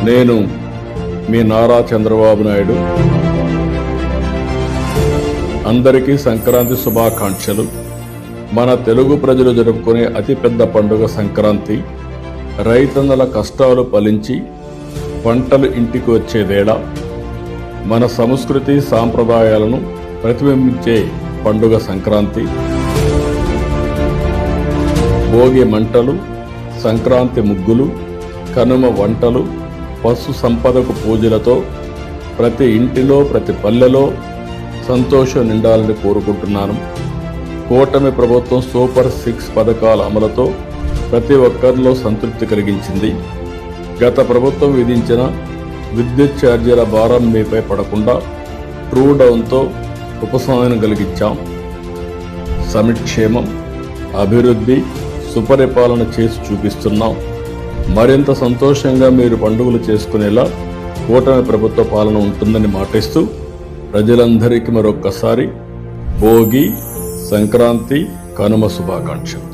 నేను మీ నారా చంద్రబాబు నాయుడు. అందరికీ సంక్రాంతి శుభాకాంక్షలు. మన తెలుగు ప్రజలు జరుపుకునే అతిపెద్ద పండుగ సంక్రాంతి. రైతన్నల కష్టాలు ఫలించి పంటలు ఇంటికి వచ్చే వేళ మన సంస్కృతి సాంప్రదాయాలను ప్రతిబింబించే పండుగ సంక్రాంతి. భోగి మంటలు, సంక్రాంతి ముగ్గులు, కనుమ వంటలు, పశు సంపదకు పూజలతో ప్రతి ఇంటిలో ప్రతి పల్లెలో సంతోషం నిండాలని కోరుకుంటున్నాను. కూటమి ప్రభుత్వం సూపర్ 6 పథకాల అమలుతో ప్రతి ఒక్కరిలో సంతృప్తి కలిగించింది. గత ప్రభుత్వం విధించిన విద్యుత్ ఛార్జీల భారం మీపై పడకుండా ట్రూ డౌన్తో ఉపశమనం కలిగించాం. సంక్షేమం, అభివృద్ధి, సుపరిపాలన చేసి చూపిస్తున్నాం. మరింత సంతోషంగా మీరు పండుగలు చేసుకునేలా కూటమి ప్రభుత్వ పాలన ఉంటుందని మాటిస్తూ ప్రజలందరికీ మరొక్కసారి భోగి, సంక్రాంతి, కనుమ శుభాకాంక్షలు.